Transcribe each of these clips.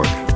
news.org.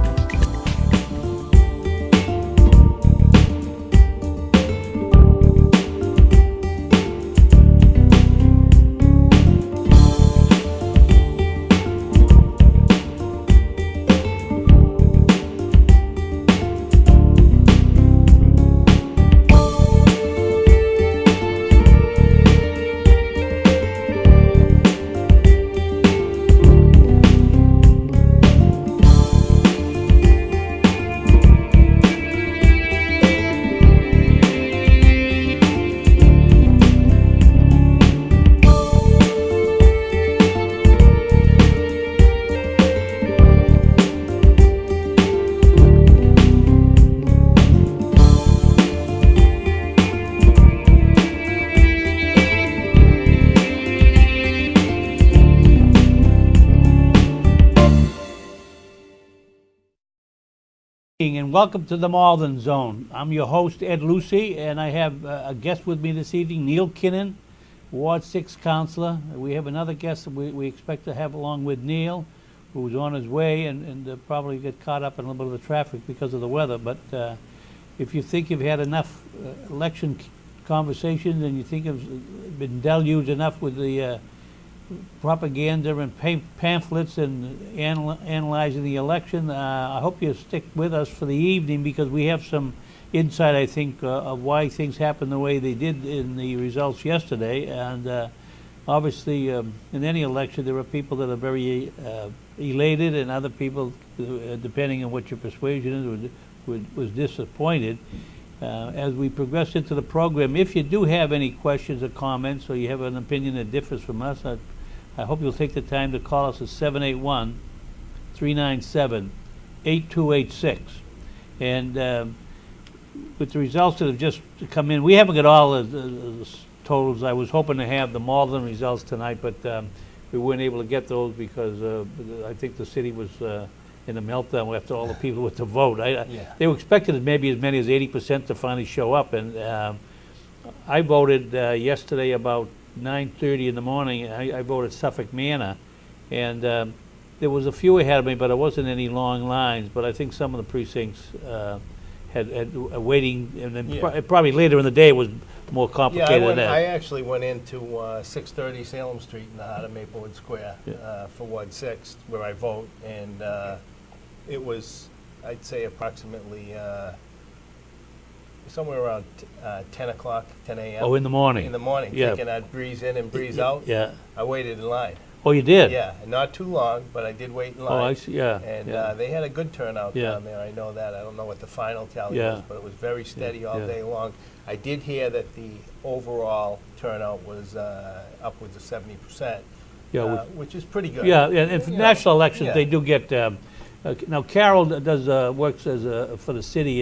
And welcome to the Malden Zone. I'm your host, Ed Lucey, and I have a guest with me this evening, Neil Kinnon, Ward 6 Councillor. We have another guest that we expect to have along with Neil, who's on his way and probably get caught up in a little bit of the traffic because of the weather. But if you think you've had enough election conversations and you think you've been deluged enough with the propaganda and pamphlets and analyzing the election, I hope you stick with us for the evening, because we have some insight, I think, of why things happened the way they did in the results yesterday. And obviously, in any election, there are people that are very elated, and other people, depending on what your persuasion is, was disappointed. As we progress into the program, if you do have any questions or comments, or you have an opinion that differs from us, I hope you'll take the time to call us at 781-397-8286. And with the results that have just come in, we haven't got all the totals. I was hoping to have the Malden results tonight, but we weren't able to get those because I think the city was in a meltdown after all the people went to vote. They were expecting maybe as many as 80% to finally show up, and I voted yesterday about 9:30 in the morning. I voted Suffolk Manor, and there was a few ahead of me, but it wasn't any long lines. But I think some of the precincts had waiting, and then probably later in the day it was more complicated than that. I actually went into 630 Salem Street in the heart of Maplewood Square for Ward 6, where I vote, and it was, I'd say, approximately somewhere around 10 o'clock, 10 a.m. Oh, in the morning. In the morning, thinking I'd breeze in and breeze out. Yeah. I waited in line. Oh, you did? Yeah, not too long, but I did wait in line. Oh, I see. Yeah. And they had a good turnout down there. I know that. I don't know what the final tally was, but it was very steady all day long. I did hear that the overall turnout was upwards of 70%, which is pretty good. Yeah, and for national elections, they do get. Now, Carol does works as for the city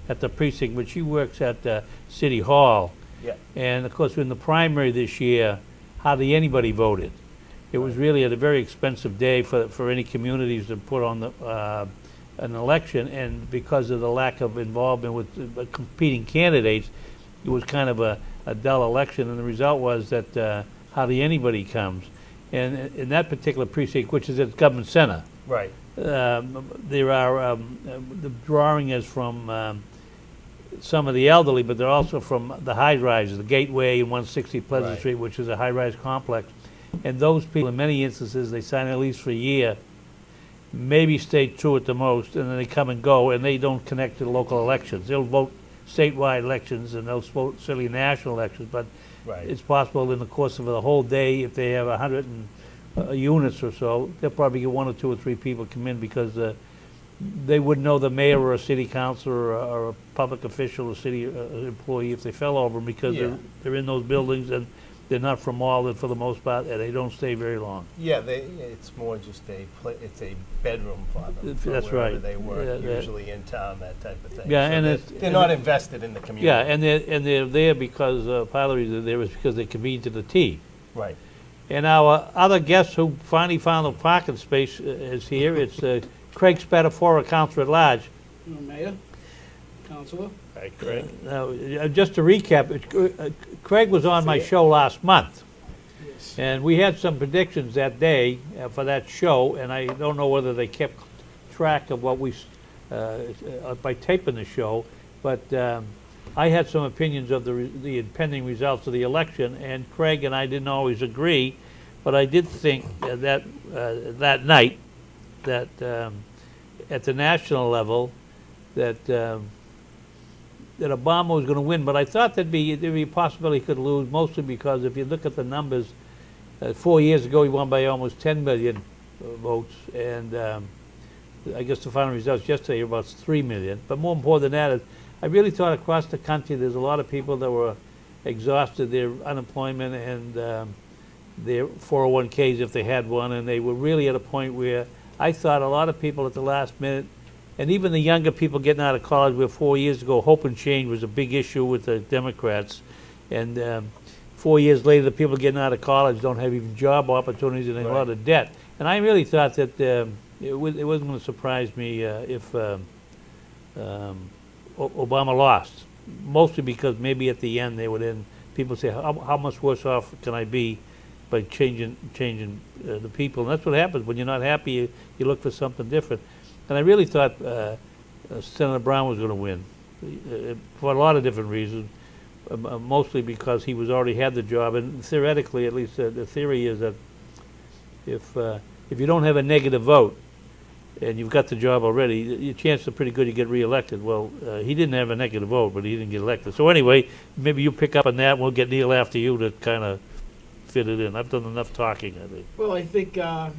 at the precinct, but she works at City Hall. Yeah. And of course, in the primary this year, hardly anybody voted. It was really a very expensive day for any communities to put on an election, and because of the lack of involvement with competing candidates, it was kind of a dull election, and the result was that hardly anybody comes. And in that particular precinct, which is at Government Center, right, there are the drawing is from some of the elderly, but they're also from the high-rises, the Gateway and 160 Pleasant Street, which is a high-rise complex. And those people, in many instances, they sign a lease for a year, maybe stay true at the most, and then they come and go, and they don't connect to the local elections. They'll vote statewide elections, and they'll vote certainly national elections, but it's possible in the course of the whole day, if they have 100 units or so, they'll probably get 1 or 2 or 3 people come in, because they wouldn't know the mayor or a city councilor or a public official or city employee if they fell over them, because they're in those buildings, and they're not from Malden for the most part, and they don't stay very long. Yeah, it's more just it's a bedroom for them. That's right. They work, usually in town, that type of thing. Yeah, so and they're not invested in the community. Yeah, and they're there because part of the reason they're there is because they're convenient to the T. Right. And our other guest who finally found a parking space is here. It's Craig Spadafora, Councillor at Large. Mayor, Councillor. Hi, Craig. Now, just to recap, Craig was on my show last month. Yes. And we had some predictions that day for that show, and I don't know whether they kept track of what we, by taping the show, but I had some opinions of the impending results of the election, and Craig and I didn't always agree, but I did think that that night, that at the national level, that that Obama was going to win, but I thought there'd be a possibility he could lose, mostly because if you look at the numbers, 4 years ago he won by almost 10 million votes, and I guess the final results yesterday are about 3 million. But more important than that is, I really thought across the country there's a lot of people that were exhausted their unemployment and their 401ks if they had one, and they were really at a point where I thought a lot of people at the last minute, and even the younger people getting out of college, where 4 years ago hope and change was a big issue with the Democrats, and 4 years later the people getting out of college don't have even job opportunities and they have a lot of debt. And I really thought that it wasn't going to surprise me if Obama lost, mostly because maybe at the end they would end, people say, how much worse off can I be by changing the people? And that's what happens when you're not happy. You look for something different. And I really thought Senator Brown was going to win for a lot of different reasons, mostly because he already had the job. And theoretically, at least the theory is that if you don't have a negative vote and you've got the job already, your chances are pretty good you get reelected. Well, he didn't have a negative vote, but he didn't get elected. So anyway, maybe you pick up on that. We'll get Neil after you to kind of fit it in. I've done enough talking, I think. Well, I think, my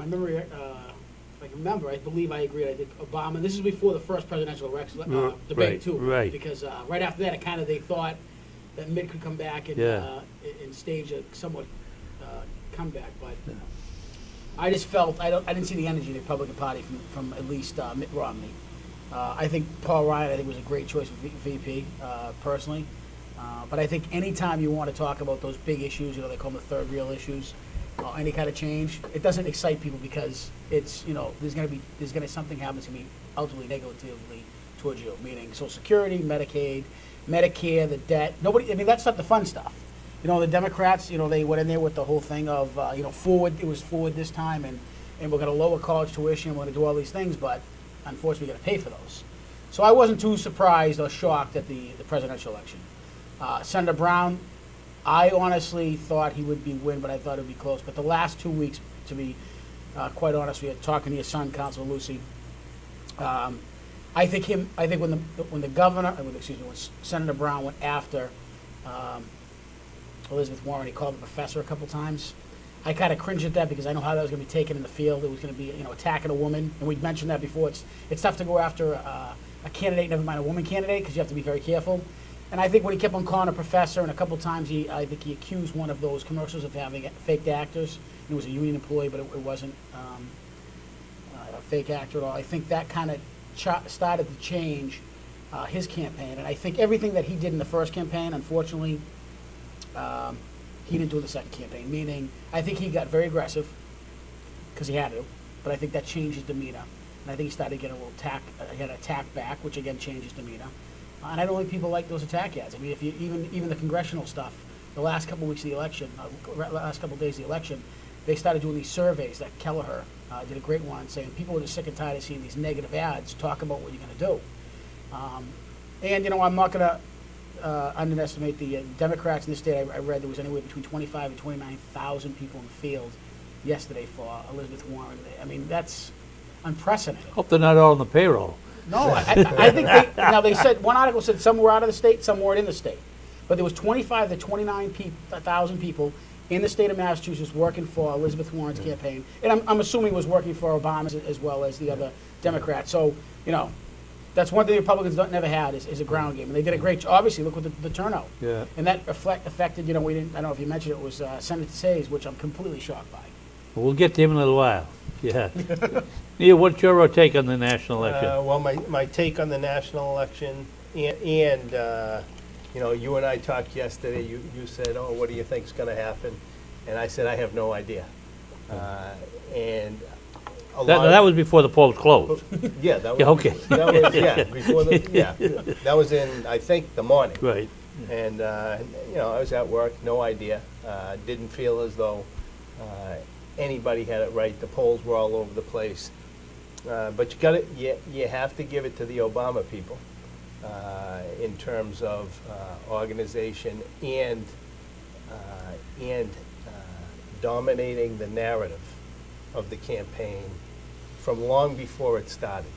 memory, if I can remember, I believe I agreed. I think Obama, this is before the first presidential debate, too. Right. Because right after that, they thought that Mitt could come back and stage a somewhat comeback. But I just felt, I didn't see the energy in the Republican Party from at least Mitt Romney. I think Paul Ryan, was a great choice for VP, personally. But I think anytime you want to talk about those big issues, they call them the third real issues, any kind of change, it doesn't excite people because it's, there's going to be something happens to be ultimately negatively towards you, meaning Social Security, Medicaid, Medicare, the debt. That's not the fun stuff. The Democrats, they went in there with the whole thing of, forward, it was forward this time, and we're going to lower college tuition, we're going to do all these things, but unfortunately we're going to pay for those. So I wasn't too surprised or shocked at the presidential election. Senator Brown, I honestly thought he would win, but I thought it would be close. But the last 2 weeks, to be quite honest, we were talking to your son, Councilor Lucey. I think when the governor, when Senator Brown went after Elizabeth Warren, he called the professor a couple times. I kind of cringed at that because I know how that was going to be taken in the field. It was going to be, attacking a woman, and we've mentioned that before. It's tough to go after a candidate, never mind a woman candidate, because you have to be very careful. And I think when he kept on calling a professor, and a couple times I think he accused one of those commercials of having fake actors. It was a union employee, but it wasn't a fake actor at all. I think that kind of started to change his campaign. And I think everything that he did in the first campaign, unfortunately, he didn't do in the second campaign. Meaning, I think he got very aggressive because he had to, but I think that changed his demeanor. And I think he started getting a little attack back, which again changed his demeanor. And I don't think people like those attack ads. I mean, if you even the congressional stuff, the last couple of weeks of the election, last couple of days of the election, they started doing these surveys that Kelleher did a great one, saying people are just sick and tired of seeing these negative ads. Talk about what you're going to do. And I'm not going to underestimate the Democrats in the state. I read there was anywhere between 25 and 29,000 people in the field yesterday for Elizabeth Warren. I mean, that's unprecedented. Hope they're not all on the payroll. No, I think they said, one article said some were out of the state, some were in the state. But there was 25 to 29,000 people in the state of Massachusetts working for Elizabeth Warren's campaign. And I'm assuming was working for Obama as well as the other Democrats. So, that's one thing the Republicans never had is a ground game. And they did a great job. Obviously, look at the turnout. Yeah. And that affected, I don't know if you mentioned it, was Senator Sayes, which I'm completely shocked by. Well, we'll get to him in a little while. Yeah. Neil, what's your take on the national election? Well, my take on the national election, and you and I talked yesterday. You said, "Oh, what do you think's going to happen?" And I said, "I have no idea." And that was before the polls closed. Yeah, that was. Yeah, okay. That was before that was in, I think, the morning. Right. And I was at work, no idea. Didn't feel as though anybody had it right. The polls were all over the place. But you have to give it to the Obama people in terms of organization and dominating the narrative of the campaign from long before it started.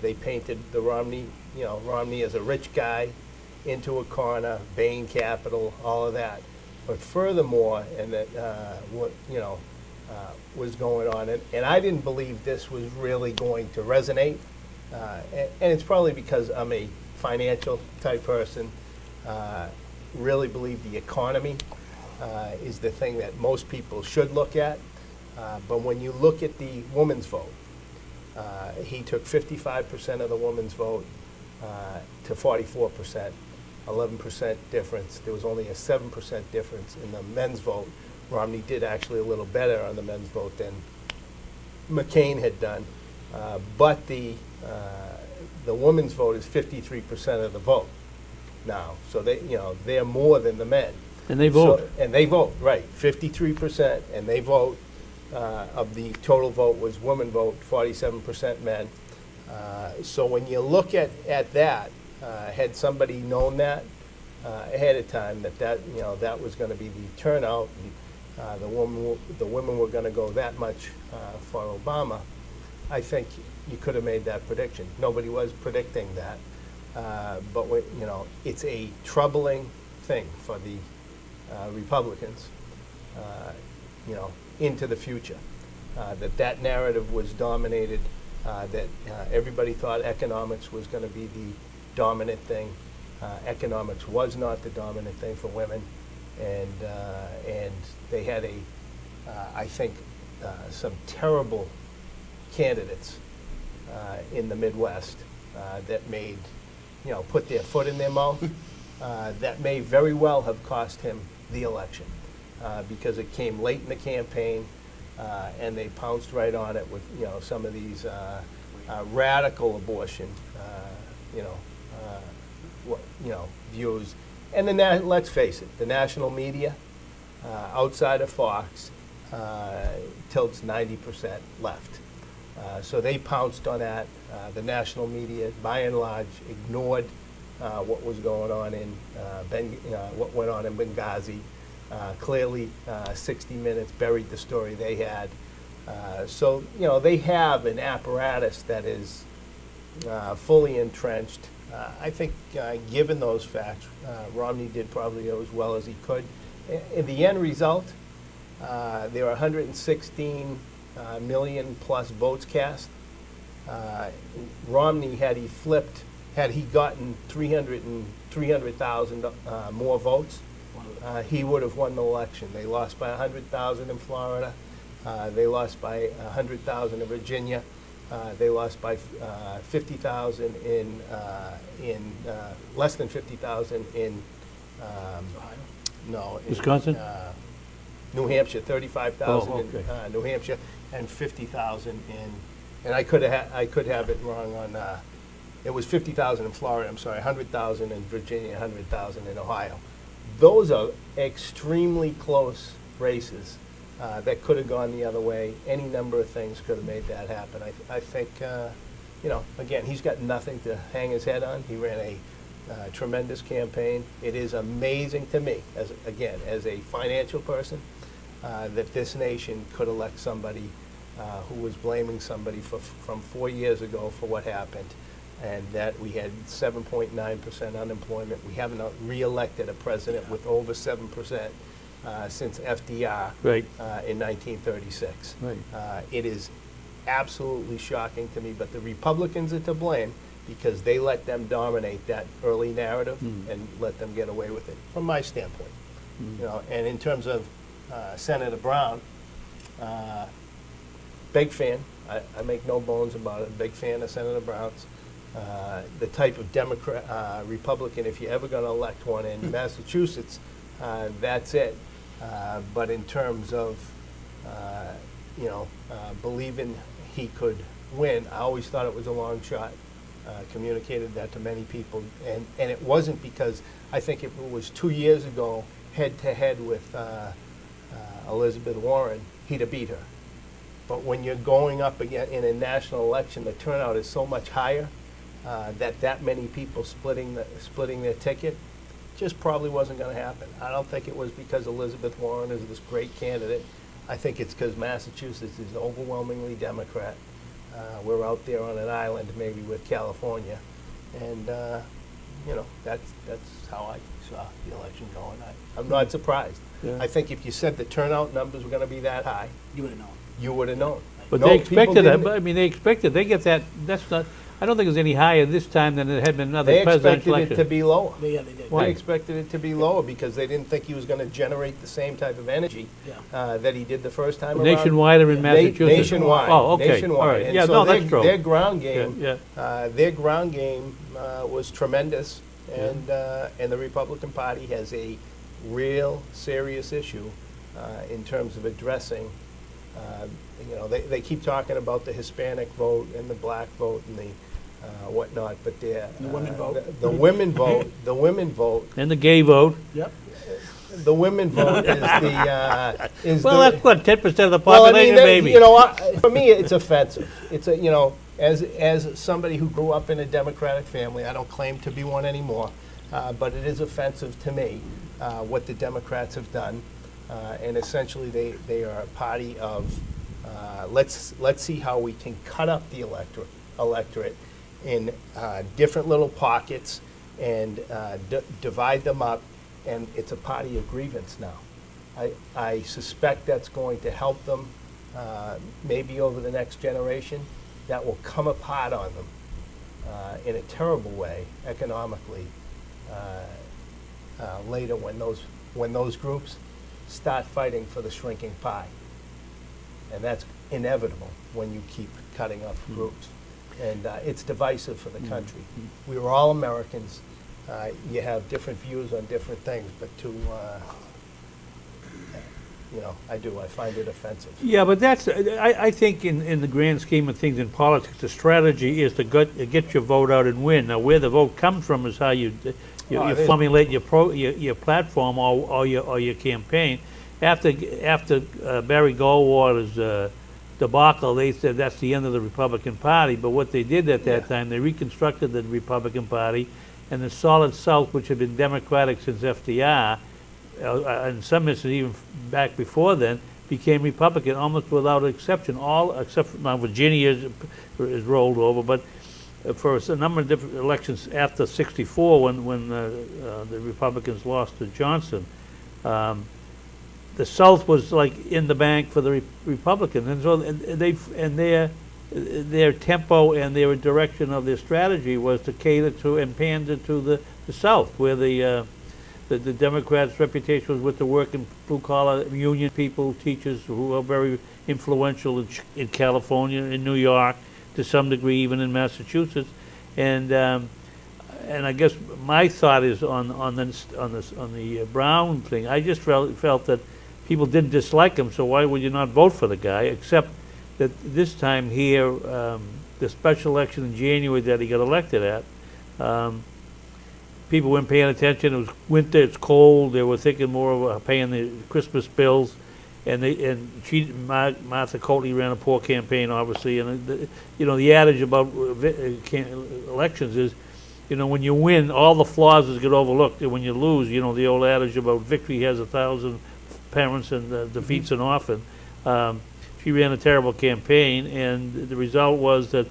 They painted the Romney as a rich guy into a corner, Bain Capital, all of that. But furthermore, and that what was going on, and I didn't believe this was really going to resonate, and it's probably because I'm a financial type person. Really believe the economy is the thing that most people should look at. But when you look at the woman's vote, he took 55% of the woman's vote to 44%, 11% difference. There was only a 7% difference in the men's vote. Romney did actually a little better on the men's vote than McCain had done. But the women's vote is 53% of the vote now. So they're more than the men. And they vote. And they vote, right, 53%, and they vote. Of the total vote was women vote, 47% men. So when you look at that, had somebody known that ahead of time, that was going to be the turnout, and the women were going to go that much for Obama, I think you could have made that prediction. Nobody was predicting that, but it's a troubling thing for the Republicans. Into the future, that narrative was dominated, that everybody thought economics was going to be the dominant thing. Economics was not the dominant thing for women, and they had I think, some terrible candidates in the Midwest that made, put their foot in their mouth. That may very well have cost him the election. Because it came late in the campaign, and they pounced right on it with some of these radical abortion views. And then let's face it, the national media outside of Fox tilts 90% left. So they pounced on that. The national media, by and large, ignored what was going on in what went on in Benghazi. Clearly, 60 Minutes buried the story they had. So, they have an apparatus that is fully entrenched. I think, given those facts, Romney did probably as well as he could. In the end result, there were 116 million plus votes cast. Romney, had he gotten 300,000 more votes, he would have won the election. They lost by 100,000 in Florida. They lost by 100,000 in Virginia. They lost by 50,000 in less than 50,000 in Wisconsin, New Hampshire, 35,000 in New Hampshire, and 50,000 in. And I could have it wrong on. It was 50,000 in Florida. I'm sorry, 100,000 in Virginia, 100,000 in Ohio. Those are extremely close races that could have gone the other way. Any number of things could have made that happen. I think, again, he's got nothing to hang his head on. He ran a tremendous campaign. It is amazing to me, as a financial person, that this nation could elect somebody who was blaming somebody from 4 years ago for what happened, and that we had 7.9% unemployment. We haven't re-elected a president with over 7% since FDR in 1936. Right. It is absolutely shocking to me, but the Republicans are to blame because they let them dominate that early narrative and let them get away with it, from my standpoint. And in terms of Senator Brown, big fan. I make no bones about it. Big fan of Senator Brown's. The type of Republican, if you're ever going to elect one in Massachusetts, that's it. But in terms of, believing he could win, I always thought it was a long shot. Communicated that to many people. And it wasn't because, I think if it was 2 years ago, head-to-head with Elizabeth Warren, he'd have beat her. But when you're going up again in a national election, the turnout is so much higher that many people splitting their ticket just probably wasn't going to happen. I don't think it was because Elizabeth Warren is this great candidate. I think it's because Massachusetts is overwhelmingly Democrat. We're out there on an island, maybe with California, and you know, that's how I saw the election going. I'm not surprised. Yeah. I think if you said the turnout numbers were going to be that high, You would have known. you would have known. But No, they people expected didn't- it, I mean, they expected, they get that, that's not, I don't think it was any higher this time than it had been another They presidential expected it to election. be lower. Yeah, they did. Why? They expected it to be lower because they didn't think he was going to generate the same type of energy Yeah. that he did the first time around. Nationwide or in Massachusetts? Nationwide. Oh, okay, all Nationwide. right, And yeah, so no, their, that's true. Their ground game, Yeah, their ground game was tremendous, and the Republican Party has a real serious issue in terms of addressing. You know, they keep talking about the Hispanic vote and the black vote and the whatnot, but the women vote. The women vote. The women vote. and the gay vote. Yep. The women vote is the is Well, the, that's what, 10% of the well, I population, mean, maybe. you know, for me, it's offensive. It's a, you know, as somebody who grew up in a Democratic family, I don't claim to be one anymore, but it is offensive to me what the Democrats have done, and essentially they are a party of let's see how we can cut up the electorate in different little pockets and divide them up, and it's a party of grievance now. I suspect that's going to help them maybe over the next generation. That will come apart on them in a terrible way economically later when those groups start fighting for the shrinking pie. And that's inevitable when you keep cutting up groups. And it's divisive for the country. We were all Americans. You have different views on different things, but you know, I find it offensive. Yeah, but that's, I think in the grand scheme of things in politics, the strategy is to get your vote out and win. Now, where the vote comes from is how you formulate your platform or your campaign. After Barry Goldwater's debacle, they said that's the end of the Republican Party. But what they did at that time, they reconstructed the Republican Party, and the solid South, which had been Democratic since FDR, in some instances even back before then, became Republican almost without exception. All except for now Virginia is rolled over, but for a number of different elections after '64, when the Republicans lost to Johnson, the South was like in the bank for the Republicans, and so their tempo and their direction of their strategy was to cater to and pander to the South, where the Democrats' reputation was with the working blue-collar union people, teachers who are very influential in California, in New York, to some degree even in Massachusetts, and I guess my thought is on the Brown thing. I just felt that people didn't dislike him, so why would you not vote for the guy? Except that this time here, the special election in January that he got elected at. People weren't paying attention. It was winter. It's cold. They were thinking more of paying the Christmas bills, and Martha Coatley ran a poor campaign, obviously. And you know, the adage about elections is, you know, when you win, all the flaws get overlooked, and when you lose, you know, the old adage about victory has 1,000 parents and defeats an orphan. She ran a terrible campaign, and the result was that.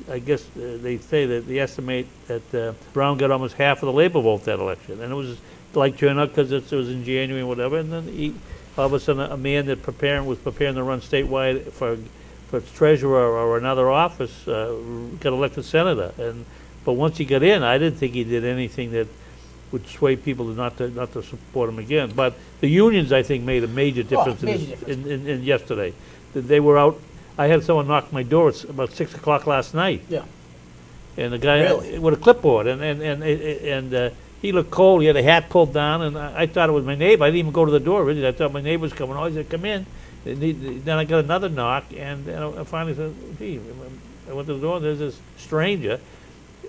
I guess they say that they estimate that Brown got almost half of the Labor vote that election, and it was like turnout because it was in January and whatever. And then all of a sudden, a man that was preparing to run statewide for treasurer or another office got elected senator. But once he got in, I didn't think he did anything that would sway people not to support him again. But the unions, I think, made a major difference in yesterday. They were out. I had someone knock my door at about 6 o'clock last night. Yeah. And the guy with a clipboard, and he looked cold. He had a hat pulled down, and I thought it was my neighbor. I didn't even go to the door, really. I thought my neighbor was coming. Oh, he said, "Come in." And then I got another knock, and I finally said, "Gee," I went to the door. And there's this stranger,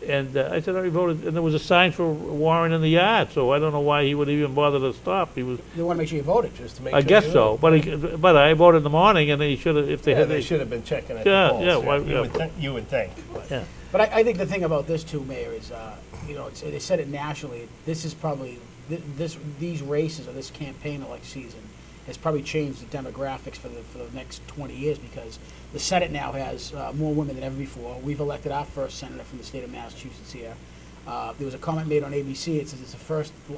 And I said, I already voted, and there was a sign for Warren in the yard, so I don't know why he would even bother to stop. He was. They want to make sure you voted. Just to make I sure guess you so, voted. but I voted in the morning, and they should have, if they Yeah, had. they should have been checking at Yeah, the polls. yeah, why- You would think. But. Yeah. But I think the thing about this too, Mayor, is they said it nationally. This is probably these races or this campaign election season has probably changed the demographics for the next 20 years, because the Senate now has more women than ever before. We've elected our first senator from the state of Massachusetts here. There was a comment made on ABC. It says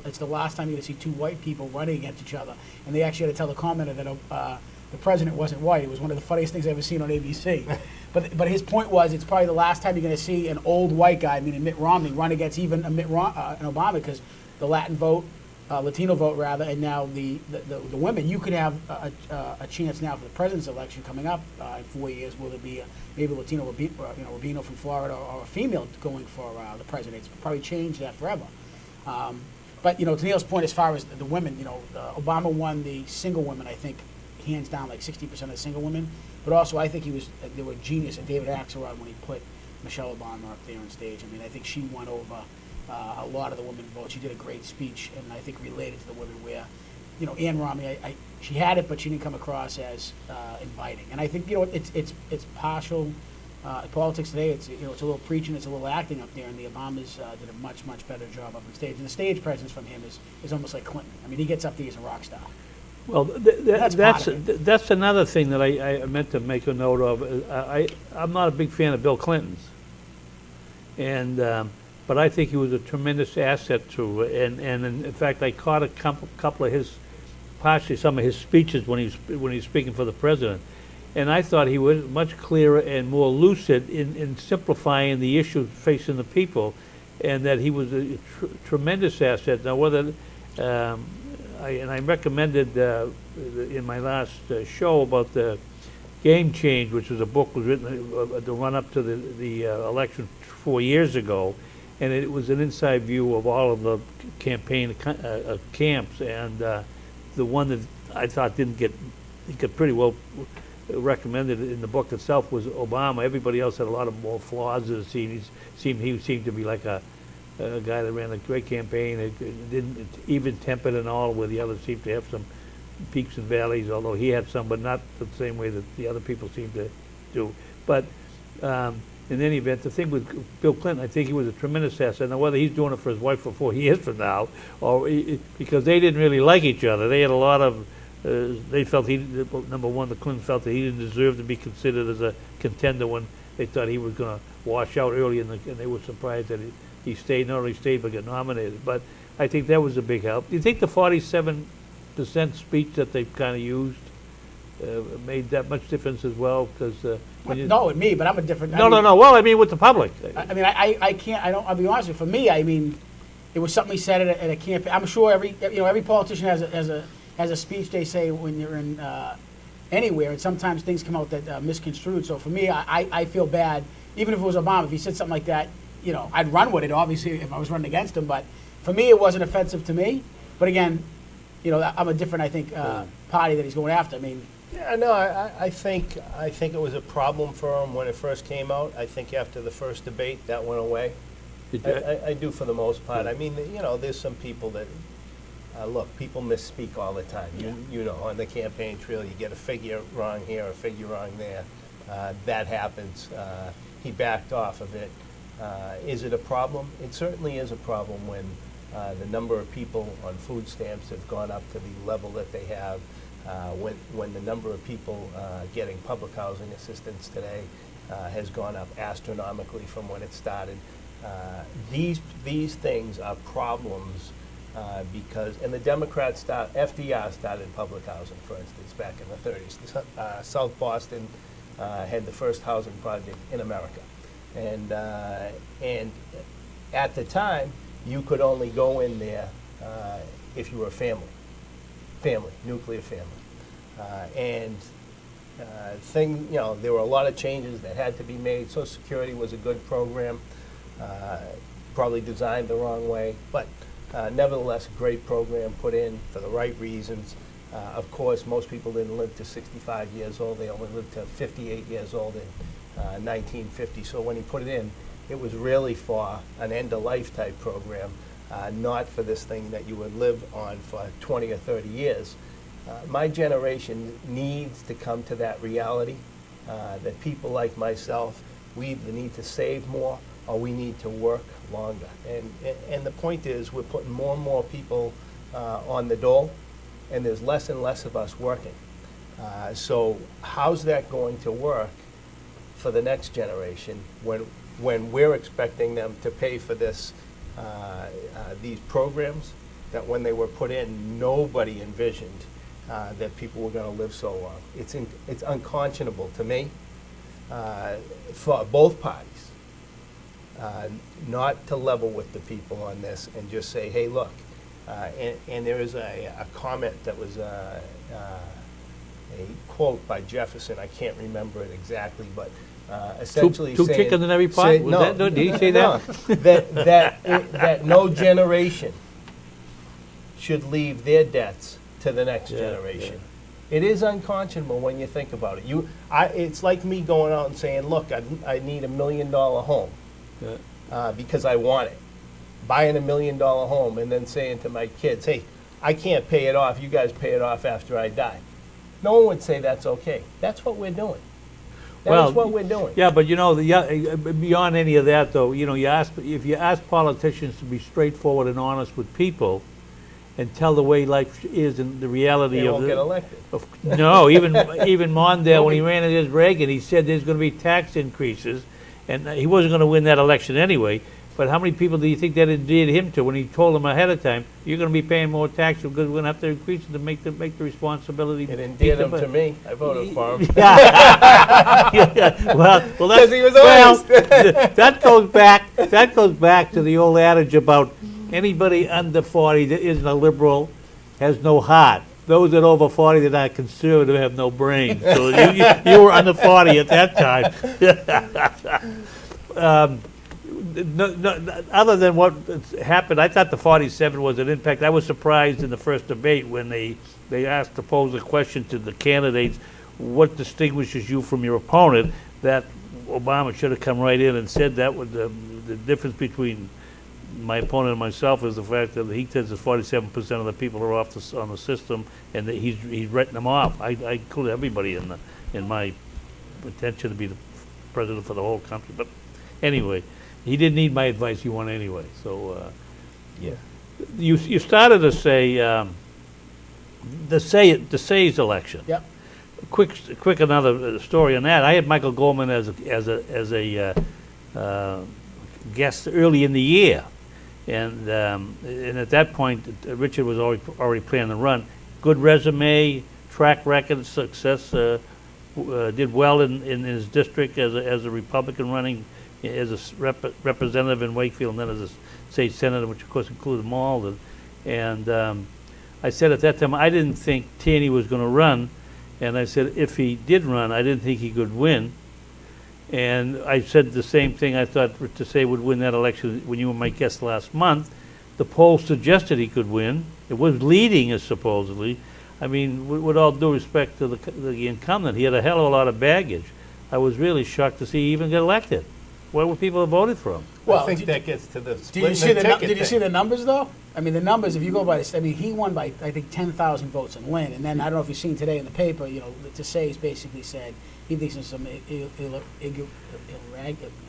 it's the last time you're going to see two white people running against each other, and they actually had to tell the commenter that the president wasn't white. It was one of the funniest things I've ever seen on ABC. But his point was, it's probably the last time you're going to see an old white guy, meaning Mitt Romney, run against even an Obama, because the Latin vote, Latino vote rather, and now the women. You could have a chance now for the president's election coming up in 4 years. Will there be maybe Latino Rubino from Florida, or a female going for the president? It's probably changed that forever. But to Neil's point, as far as the women, Obama won the single women, I think, hands down, like 60% of the single women. But also, I think they were genius at David Axelrod when he put Michelle Obama up there on stage. I mean, I think she won over a lot of the women votes. She did a great speech, and I think related to the women where, Ann Romney, she had it, but she didn't come across as inviting. And I think, it's partial politics today. It's a little preaching, it's a little acting up there, and the Obamas did a much, much better job up on stage. And the stage presence from him is almost like Clinton. I mean, he gets up there, he's a rock star. Well, that's another thing that I meant to make a note of. I'm not a big fan of Bill Clinton's, but I think he was a tremendous asset to, and in fact I caught a couple of partially some of his speeches when he was speaking for the president, and I thought he was much clearer and more lucid in simplifying the issues facing the people, and that he was a tremendous asset. Now whether I recommended in my last show about the Game Change, which was a book was written to run up to the election 4 years ago, and it was an inside view of all of the campaign camps, and the one that I thought didn't get pretty well recommended in the book itself was Obama. Everybody else had a lot of more flaws. He seemed to be like a guy that ran a great campaign. It didn't even tempered and all, where the others seemed to have some peaks and valleys, although he had some, but not the same way that the other people seemed to do. But in any event, the thing with Bill Clinton, I think he was a tremendous asset. Now, whether he's doing it for his wife for 4 years from now, or because they didn't really like each other, they had a lot of. They felt number one, the Clintons felt that he didn't deserve to be considered as a contender when they thought he was going to wash out early, and they were surprised that he stayed, not only stayed, but got nominated. But I think that was a big help. Do you think the 47% speech that they kind of used made that much difference as well? Because no, with me, but I'm a different. No. Well, I mean, with the public. I can't. I don't. I'll be honest with you. For me, I mean, it was something he said at a campaign. I'm sure every politician has a speech they say when you're in anywhere, and sometimes things come out that misconstrued. So for me, I feel bad, even if it was Obama, if he said something like that. I'd run with it, obviously, if I was running against him. But for me, it wasn't offensive to me. But again, I'm a different, I think, party that he's going after. I mean, yeah, no, I think it was a problem for him when it first came out. I think after the first debate, that went away. I do for the most part. I mean, there's some people that look. People misspeak all the time. On the campaign trail, you get a figure wrong here, a figure wrong there. That happens. He backed off of it. Is it a problem? It certainly is a problem when the number of people on food stamps have gone up to the level that they have, when the number of people getting public housing assistance today has gone up astronomically from when it started. These things are problems because, and the Democrats FDR started public housing, for instance, back in the 30s. South Boston had the first housing project in America. And at the time, you could only go in there if you were a nuclear family. There were a lot of changes that had to be made. Social Security was a good program, probably designed the wrong way, but nevertheless, a great program put in for the right reasons. Of course, most people didn't live to 65 years old. They only lived to 58 years old in 1950. So when he put it in, It was really for an end-of-life type program, not for this thing that you would live on for 20 or 30 years. My generation needs to come to that reality that people like myself, we either need to save more or we need to work longer. And the point is, we're putting more and more people on the dole, and there's less and less of us working. So how's that going to work for the next generation when we're expecting them to pay for this, these programs that when they were put in, nobody envisioned that people were going to live so long. It's unconscionable to me for both parties not to level with the people on this and just say, hey, look, and there is a comment that was a quote by Jefferson. I can't remember it exactly, but essentially two saying, chickens in every pot? Did he say that? That no generation should leave their debts to the next generation. Yeah. It is unconscionable when you think about it. It's like me going out and saying, look, I need $1 million home because I want it. Buying $1 million home and then saying to my kids, hey, I can't pay it off. You guys pay it off after I die. No one would say that's okay. That's what we're doing. That's what we're doing. Yeah, but you know, beyond any of that, though, you know, if you ask politicians to be straightforward and honest with people, and tell the way life is and the reality they of won't get elected. No, even Mondale, when he ran against Reagan, he said there's going to be tax increases, and he wasn't going to win that election anyway. But how many people do you think that endeared him to when he told them ahead of time, you're going to be paying more taxes because we're going to have to increase it to make the responsibility? It endeared him to me. I voted for him. Well, because he was honest. that goes back to the old adage about anybody under 40 that isn't a liberal has no heart. Those that are over 40 that are conservative have no brain. So you were under 40 at that time. No, other than what happened, I thought the 47 was an impact. I was surprised in the first debate when they asked to pose a question to the candidates, what distinguishes you from your opponent, that Obama should have come right in and said that. Was the difference between my opponent and myself is the fact that he says that 47% of the people are off on the system, and that he's written them off. I include everybody in my intention to be the president for the whole country. But anyway, he didn't need my advice. He won anyway. So yeah, you started to say the Say's election. Yep. Quick another story on that. I had Michael Goldman as a guest early in the year. And at that point, Richard was already planning to run. Good resume, track record, success. Did well in his district as a Republican, running as a representative in Wakefield, and then as a state senator, which of course included Malden. And I said at that time I didn't think Taney was going to run, and I said if he did run, I didn't think he could win. And I said the same thing I thought to say would win that election when you were my guest last month. The polls suggested he could win. It was leading, as supposedly. I mean, with all due respect to the incumbent, he had a hell of a lot of baggage. I was really shocked to see he even get elected. Where would people have voted for him? Well, I think that gets to the split. Did you see the numbers, though? I mean, the numbers, if you go by this, I mean, he won by, I think, 10,000 votes in Lynn. And then, I don't know if you've seen today in the paper, you know, to say he's basically said he thinks there's some I can't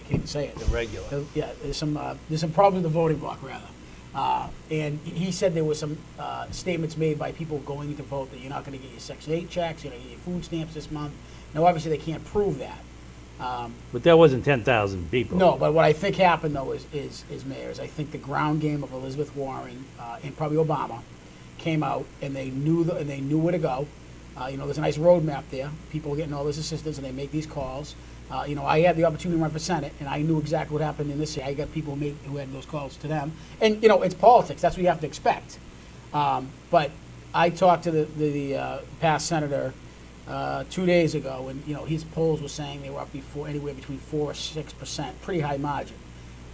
even say it. Irregular. Yeah, there's some problems with the voting block, rather. And he said there were some statements made by people going to vote that you're not going to get your Section 8 checks, you're going to get your food stamps this month. Now, obviously, they can't prove that. But that wasn't 10,000 people. No, but what I think happened, though, is mayors. I think the ground game of Elizabeth Warren and probably Obama came out, and they knew where to go. You know, there's a nice roadmap there. People are getting all this assistance, and they make these calls. You know, I had the opportunity to run for Senate, and I knew exactly what happened in this city. I got people who had those calls to them. And, you know, it's politics. That's what you have to expect. But I talked to the past senator 2 days ago, and, you know, his polls were saying they were up anywhere between 4 or 6%, pretty high margin.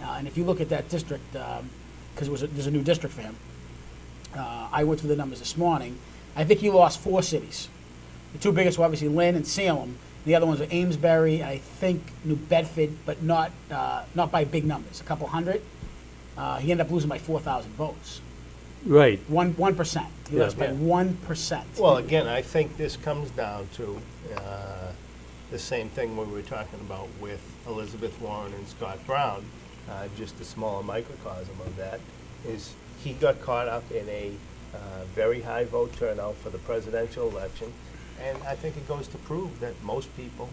And if you look at that district, because there's a new district for him, I went through the numbers this morning. I think he lost 4 cities. The two biggest were obviously Lynn and Salem. The other ones are Amesbury, I think New Bedford, but not by big numbers, a couple hundred. He ended up losing by 4,000 votes. Right. 1%. He Yeah. lost by 1%. Well, again, I think this comes down to the same thing we were talking about with Elizabeth Warren and Scott Brown, just a smaller microcosm of that, is he got caught up in a very high vote turnout for the presidential election, and I think it goes to prove that most people,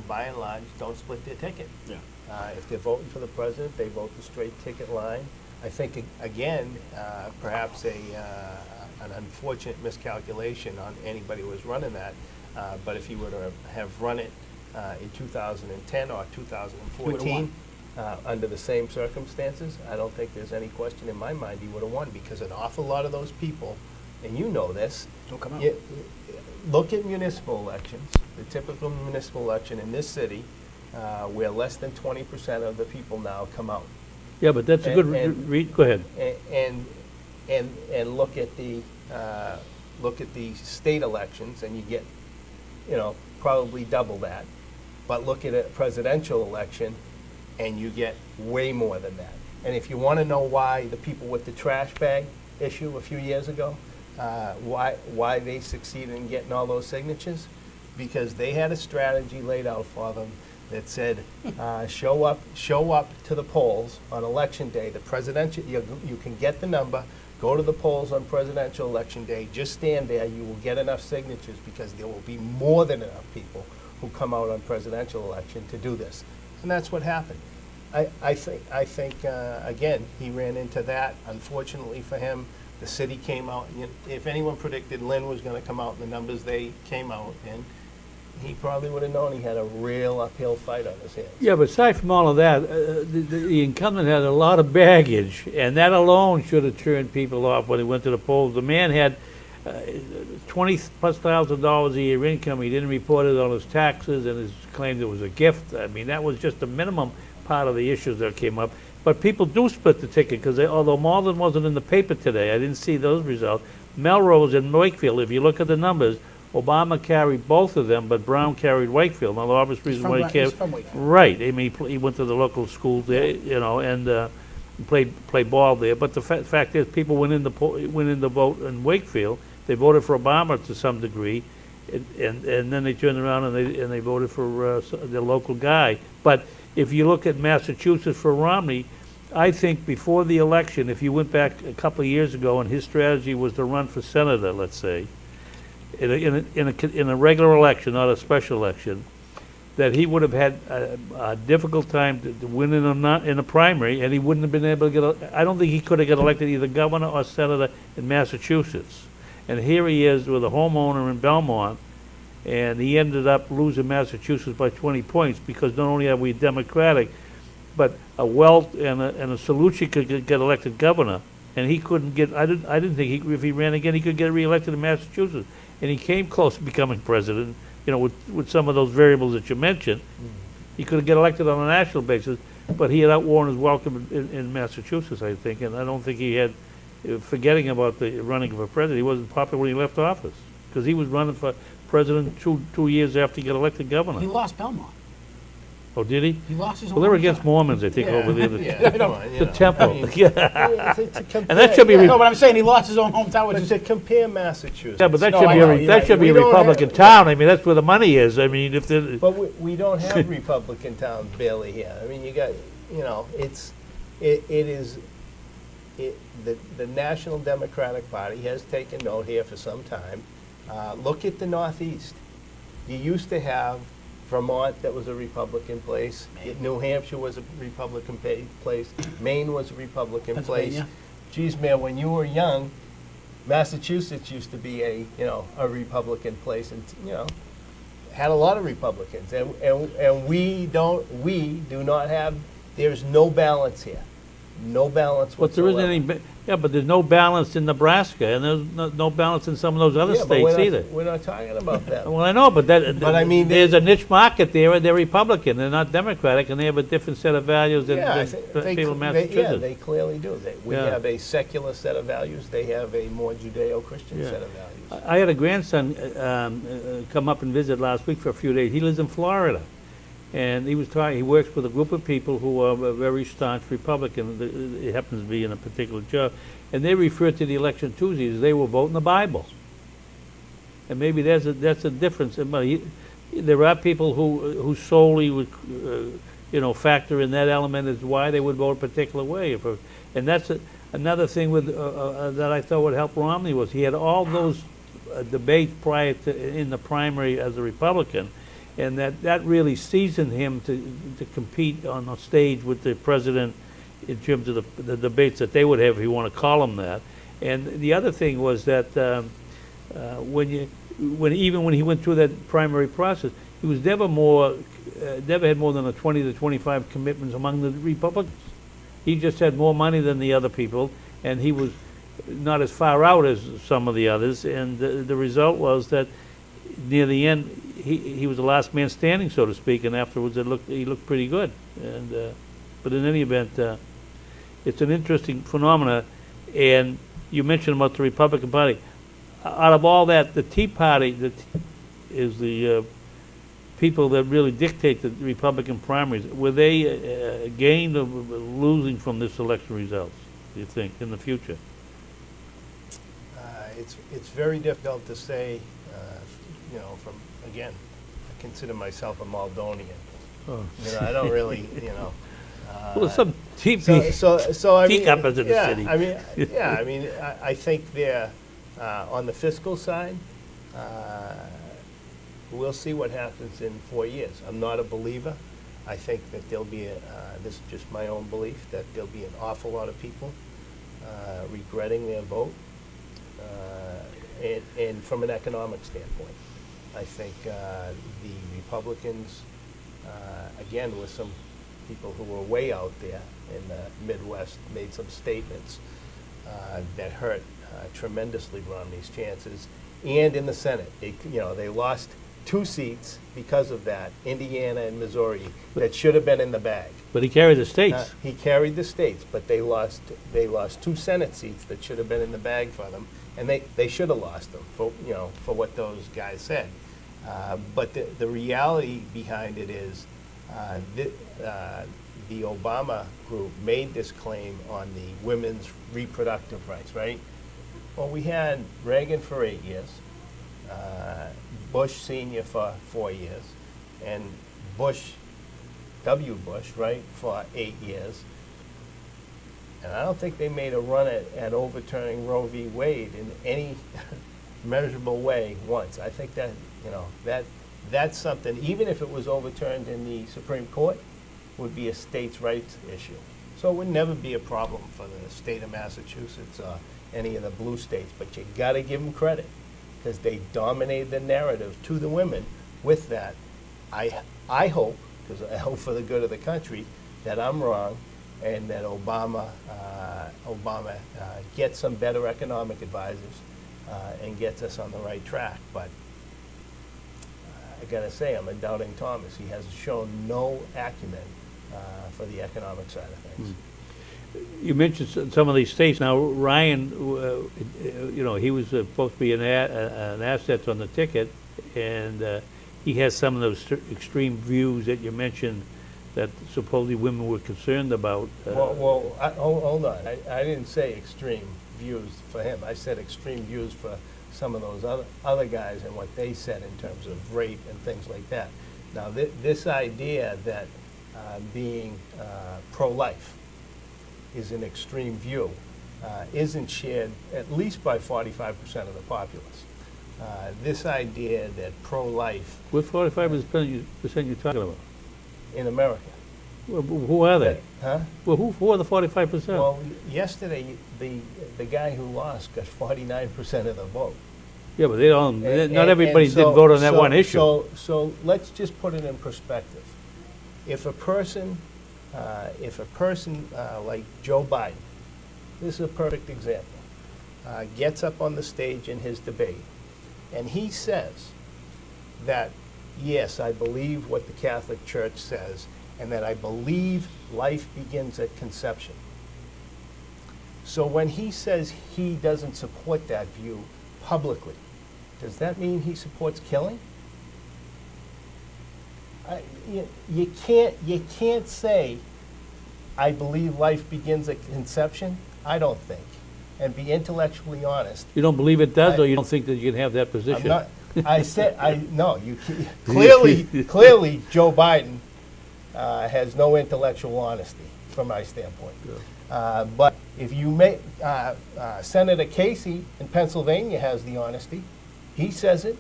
by and large, don't split their ticket. Yeah. If they're voting for the president, they vote the straight ticket line. I think, again, perhaps an unfortunate miscalculation on anybody who was running that, but if you were to have run it in 2010 or 2014, under the same circumstances, I don't think there's any question in my mind he would have won, because an awful lot of those people, and you know this, Don't come out. look at municipal elections, the typical municipal election in this city, where less than 20% of the people now come out. Yeah, but that's a good go ahead. And look at the state elections, and you get, probably double that. But look at a presidential election, and you get way more than that. And if you want to know why the people with the trash bag issue a few years ago, why they succeeded in getting all those signatures, because they had a strategy laid out for them that said, show up to the polls on election day. The presidential, you can get the number, go to the polls on presidential election day, just stand there, you will get enough signatures, because there will be more than enough people who come out on presidential election to do this. And that's what happened. I think again, he ran into that. Unfortunately for him, the city came out. If anyone predicted Lynn was going to come out in the numbers they came out in, he probably would have known he had a real uphill fight on his hands. Yeah, but aside from all of that, the incumbent had a lot of baggage, and that alone should have turned people off when he went to the polls. The man had $20,000+ a year income. He didn't report it on his taxes, and his claimed it was a gift. I mean, that was just the minimum part of the issues that came up. But people do split the ticket, because although Malden wasn't in the paper today, I didn't see those results. Melrose and Wakefield, if you look at the numbers, Obama carried both of them, but Brown carried Wakefield. Now, the obvious reason why he carried, right? I mean, he went to the local schools there, and played ball there. But the fact is, people went in the vote in Wakefield. They voted for Obama to some degree, and then they turned around and they voted for their local guy. But if you look at Massachusetts for Romney, I think before the election, if you went back a couple of years ago and his strategy was to run for senator, let's say, in a regular election, not a special election, that he would have had a difficult time to win in a primary, and he wouldn't have been able to get. I don't think he could have got elected either governor or senator in Massachusetts. And here he is with a homeowner in Belmont, and he ended up losing Massachusetts by 20 points, because not only are we Democratic, but a Welt and a Salucci could get elected governor, and he couldn't get. I didn't think if he ran again he could get reelected in Massachusetts, and he came close to becoming president. With some of those variables that you mentioned, he could get elected on a national basis, but he had outworn his welcome in Massachusetts, I think, and I don't think he had. Forgetting about the running for president, he wasn't popular when he left office, because he was running for president two years after he got elected governor. He lost Belmont. Oh, did he? He lost his own. Well, they're against Mormons, I think, over there. The temple. I mean, And that should be. No, but I'm saying he lost his own hometown, which But is to compare Massachusetts. Yeah, but that No, should I be know, a you're that right. should be We a don't Republican have- town. I mean, that's where the money is. I mean, if the But we don't have Republican towns barely here. I mean, you got, the National Democratic Party has taken note here for some time. Look at the Northeast. You used to have Vermont, that was a Republican place. New Hampshire was a Republican place. Maine was a Republican place. Pennsylvania. Geez, man, when you were young, Massachusetts used to be a Republican place, and had a lot of Republicans, and we do not have. There's no balance here. no balance But there whatsoever. isn't any, yeah, but there's no balance in Nebraska, and there's no balance in some of those other Yeah, but states either. we're not talking about that. Well, I know, but But I mean, there's a niche market there, and they're Republican, they're not Democratic, and they have a different set of values than Yeah, people in Massachusetts. they clearly do. We Yeah. have a secular set of values. They have a more Judeo-Christian Yeah. set of values. I had a grandson come up and visit last week for a few days. He lives in Florida, and he was talking. He works with a group of people who are very staunch Republican. It happens to be in a particular job, and they refer to the election Tuesday as they were voting the Bible. And maybe that's a difference. There are people who solely would, factor in that element as why they would vote a particular way. And that's another thing with that I thought would help Romney was he had all those debates prior to in the primary as a Republican, and that really seasoned him to compete on the stage with the president in terms of the debates that they would have, if you want to call them that. And the other thing was that when he went through that primary process, he was never had more than a 20 to 25 commitments among the Republicans. He just had more money than the other people, and he was not as far out as some of the others. And the result was that near the end, he was the last man standing, so to speak. And afterwards, he looked pretty good. And but in any event, it's an interesting phenomena. And you mentioned about the Republican Party. Out of all that, the Tea Party is the people that really dictate the Republican primaries. Were they gained or losing from this election results, do you think, in the future? It's very difficult to say, again, I consider myself a Maldonian. Oh. I don't really, Well, some teacups in the city. I think they're on the fiscal side. We'll see what happens in 4 years. I'm not a believer. I think that there'll be this is just my own belief, that there'll be an awful lot of people regretting their vote. And from an economic standpoint, I think the Republicans, again, with some people who were way out there in the Midwest, made some statements that hurt tremendously Romney's chances. And in the Senate, they lost 2 seats because of that, Indiana and Missouri, that should have been in the bag. But he carried the states. He carried the states, but they lost 2 Senate seats that should have been in the bag for them, and they should have lost them for what those guys said. But the reality behind it is the Obama group made this claim on the women's reproductive rights, right? Well, we had Reagan for 8 years, Bush Sr. for 4 years, and W. Bush, right, for 8 years. And I don't think they made a run at overturning Roe v. Wade in any measurable way once. I think that, that's something, even if it was overturned in the Supreme Court, would be a states' rights issue. So it would never be a problem for the state of Massachusetts or any of the blue states, but you got to give them credit because they dominated the narrative to the women with that. I hope, because I hope for the good of the country, that I'm wrong and that Obama gets some better economic advisors and gets us on the right track. But I got to say, I'm a doubting Thomas. He has shown no acumen for the economic side of things. You mentioned some of these states. Now, Ryan, he was supposed to be an asset on the ticket, and he has some of those extreme views that you mentioned that supposedly women were concerned about. Hold on. I didn't say extreme views for him. I said extreme views for some of those other guys and what they said in terms of rape and things like that. Now, this idea that being pro-life is an extreme view isn't shared at least by 45% of the populace. This idea that pro-life... What 45% you talking about? In America. Well, who are they? Huh? Well, who are the 45%? Well, yesterday, the guy who lost got 49% of the vote. Yeah, but they don't. Not everybody did vote on that one issue. So let's just put it in perspective. If a person If a person like Joe Biden, this is a perfect example, gets up on the stage in his debate and he says that, yes, I believe what the Catholic Church says and that I believe life begins at conception. So when he says he doesn't support that view publicly, does that mean he supports killing? You can't say, I believe life begins at conception, I don't think, and be intellectually honest. You don't believe it does, or you don't think that you can have that position? No, clearly Joe Biden has no intellectual honesty from my standpoint. Yeah. But if you make, Senator Casey in Pennsylvania has the honesty. He says it.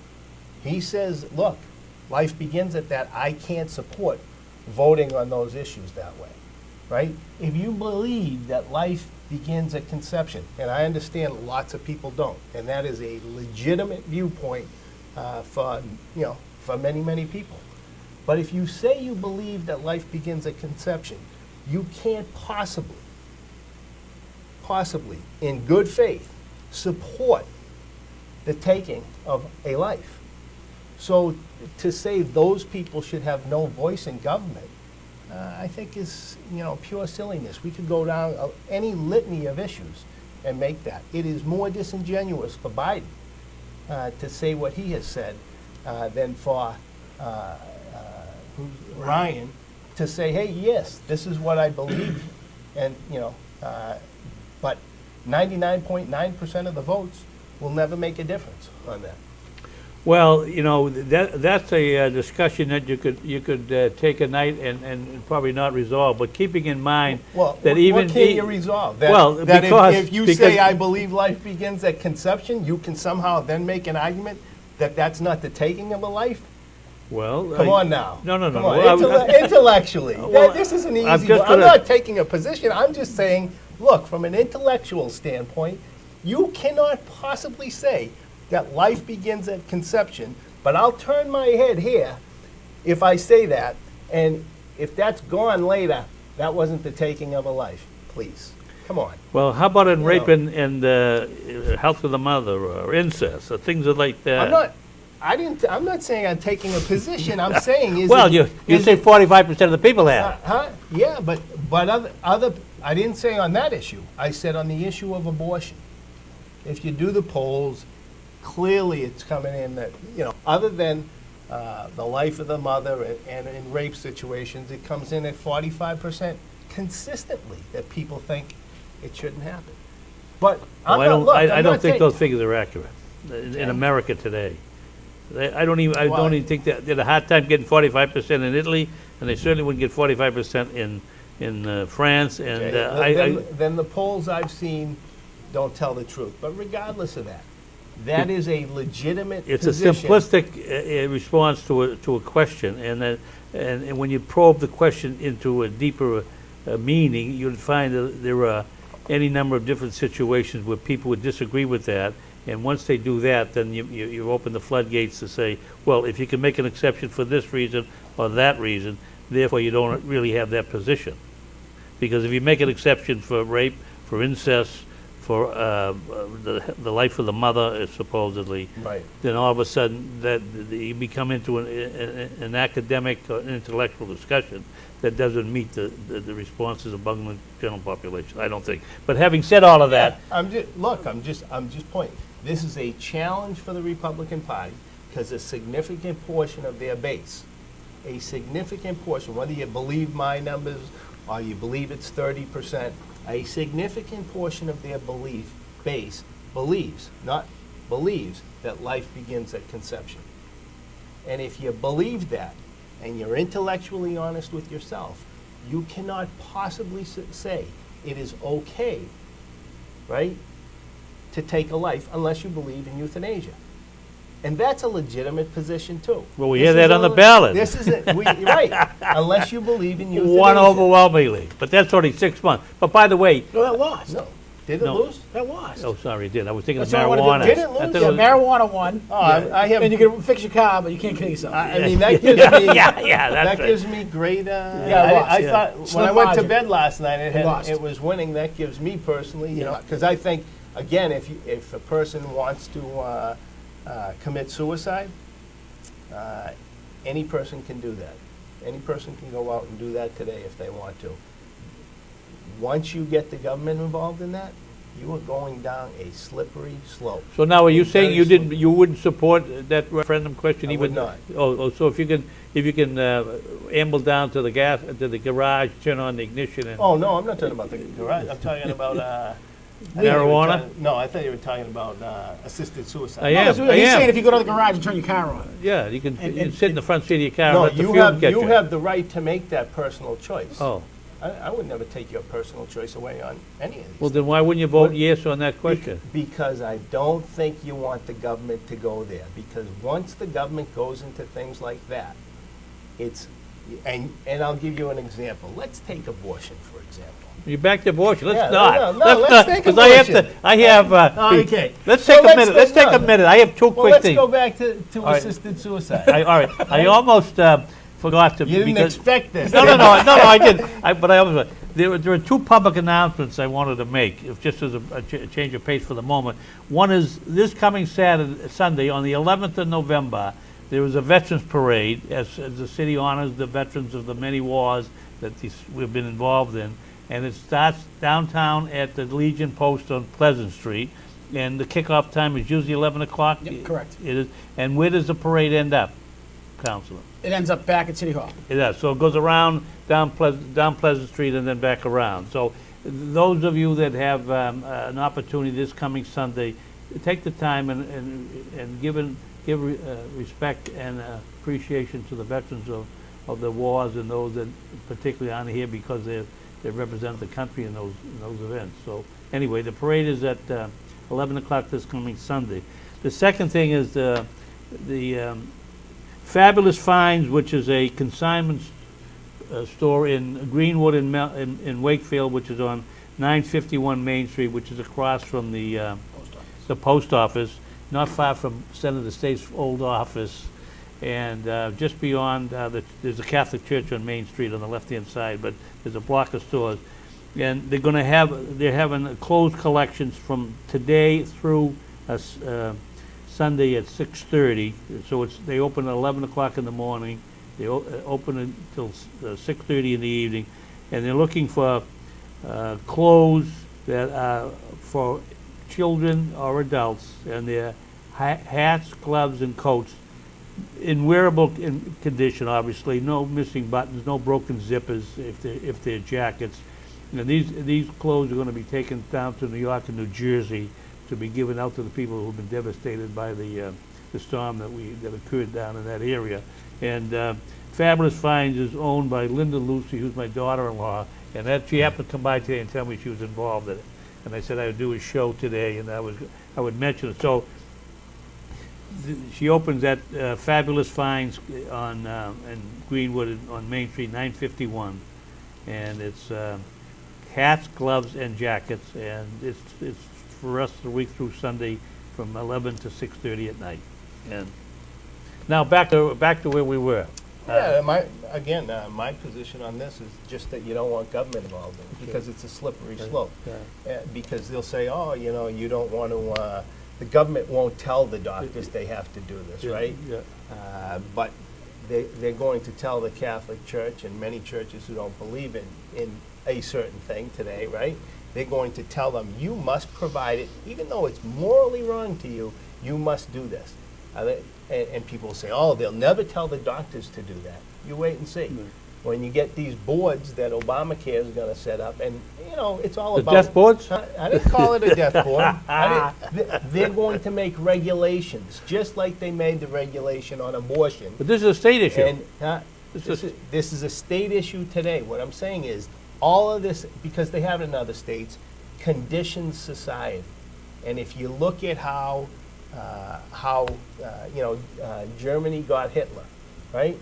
He says, look, life begins at that. I can't support voting on those issues that way, right? If you believe that life begins at conception, and I understand lots of people don't, and that is a legitimate viewpoint for many, many people. But if you say you believe that life begins at conception, you can't possibly, in good faith, support the taking of a life. So to say those people should have no voice in government, I think is pure silliness. We could go down any litany of issues and make that. It is more disingenuous for Biden to say what he has said than for Ryan to say, hey, yes, this is what I believe, and but 99.9% of the votes will never make a difference on that. Well, that's a discussion that you could take a night and probably not resolve. But keeping in mind that what can you resolve? That if you say I believe life begins at conception, you can somehow then make an argument that that's not the taking of a life. Well, come on now. No. Intellectually, this is an easy one. I'm not taking a position. I'm just saying, look, from an intellectual standpoint, you cannot possibly say that life begins at conception, but I'll turn my head here if I say that, and if that's gone later, that wasn't the taking of a life. Please, come on. Well, how about in rape and health of the mother or incest or things like that? I'm not saying I'm taking a position. I'm saying is well, you say 45% of the people have. Yeah, but other. I didn't say on that issue. I said on the issue of abortion. If you do the polls, clearly it's coming in that, other than the life of the mother and in rape situations, it comes in at 45% consistently that people think it shouldn't happen. But I don't think those figures are accurate in America today. I don't even think that they had a hard time getting 45% in Italy, and they certainly wouldn't get 45% in France. And then the polls I've seen don't tell the truth. But regardless of that, that is a legitimate It's position. a simplistic response to a question, and when you probe the question into a deeper meaning, you'd find that there are any number of different situations where people would disagree with that. And once they do that, then you open the floodgates to say, well, if you can make an exception for this reason or that reason, therefore you don't really have that position. Because if you make an exception for rape, for incest, for the life of the mother, supposedly, right, then all of a sudden that you become into an academic or intellectual discussion that doesn't meet the responses among the general population, I don't think. But having said all of that, I'm just pointing. This is a challenge for the Republican Party because a significant portion of their base, a significant portion, whether you believe my numbers or you believe it's 30%, a significant portion of their base believes that life begins at conception. And if you believe that, and you're intellectually honest with yourself, you cannot possibly say it is okay, right, to take a life unless you believe in euthanasia. And that's a legitimate position, too. Well, we hear that on the ballot. This is right, unless you believe in euthanasia. One overwhelmingly. But that's only 6 months. But by the way... No, that lost. No. Did it No. lose? That lost. Oh, sorry, it did. I was thinking of That's what I wanted marijuana. to do. Did it lose? I thought Yeah, it was- marijuana won. Oh, I have. And you can fix your car, but you can't kill yourself. I mean, that gives me. yeah, that's that right. gives me great. Yeah, it lost. I Yeah. thought when Slim I went to margin. bed last night, lost. it was winning. That gives me personally, you know, Yeah. because I think again, if a person wants to commit suicide, any person can do that. Any person can go out and do that today if they want to. Once you get the government involved in that, you are going down a slippery slope. So now, are you saying Very you slippery. didn't, you wouldn't support that referendum question I even? would not. Oh, so if you can amble down to the garage, turn on the ignition and. Oh, no, I'm not talking about the garage. I'm talking about Marijuana? No, I thought you were talking about assisted suicide. I No, am. that's what he's saying if you go to the garage and turn your car on. Yeah, you can And- you can sit in the front seat of your car and No, let the you fumes have get you have the right to make that personal choice. Oh, I would never take your personal choice away on any of these. well, then why wouldn't you vote What- yes on that question? Because I don't think you want the government to go there. Because once the government goes into things like that, it's and I'll give you an example. Let's take abortion for example. You're back to abortion. Let's Yeah, not. no, let's take Because I have to. abortion. I have. Okay. Let's So take a let's minute. go- Let's take no. a minute. I have two Well, quick let's things. go back to right. assisted suicide. All right. I almost forgot to. You didn't because- expect this. No, I did. But I almost. There are two public announcements I wanted to make, just as a change of pace for the moment. One is this coming Sunday, on the 11th of November, there is a Veterans Parade as the city honors the veterans of the many wars that we've been involved in. And it starts downtown at the Legion Post on Pleasant Street. And the kickoff time is usually 11 o'clock. Yep, correct. It is. And where does the parade end up, Councilor? It ends up back at City Hall. It does. So it goes around down Pleasant Street and then back around. So those of you that have an opportunity this coming Sunday, take the time and give respect and appreciation to the veterans of the wars and those that particularly aren't here because they represent the country in those events. So anyway, the parade is at 11 o'clock this coming Sunday. The second thing is the Fabulous Finds, which is a consignment store in Greenwood in Wakefield, which is on 951 Main Street, which is across from the post office, not far from Senator State's old office, and just beyond, there's a Catholic church on Main Street on the left-hand side, but there's a block of stores. And they're having closed collections from today through Sunday at 6:30. So they open at 11 o'clock in the morning. They open until 6:30 in the evening, and they're looking for clothes that are for children or adults, and they're hats, gloves, and coats in wearable condition. Obviously, no missing buttons, no broken zippers if they're jackets. And these clothes are going to be taken down to New York and New Jersey to be given out to the people who've been devastated by the storm that occurred down in that area. And Fabulous Finds is owned by Linda Lucey, who's my daughter-in-law, and she happened to come by today and tell me she was involved in it. And I said I would do a show today, and I would mention it. So she opens at Fabulous Finds in Greenwood on Main Street, 951, and it's hats, gloves, and jackets, and it's for us the week through Sunday from 11 to 6:30 at night. And now back to where we were. Yeah, my position on this is just that you don't want government involved in it because it's a slippery slope. Because they'll say, oh, you don't want to, the government won't tell the doctors they have to do this, right? Yeah. But they're going to tell the Catholic Church and many churches who don't believe in a certain thing today, right? They're going to tell them, you must provide it, even though it's morally wrong to you, you must do this. And people say, oh, they'll never tell the doctors to do that. You wait and see. When you get these boards that Obamacare is going to set up, and, it's all The about... death boards? I didn't call it a death board. They're going to make regulations, just like they made the regulation on abortion. But this is a state issue. And this is a state issue today. What I'm saying is, all of this, because they have it in other states, conditions society. And if you look at how Germany got Hitler, right?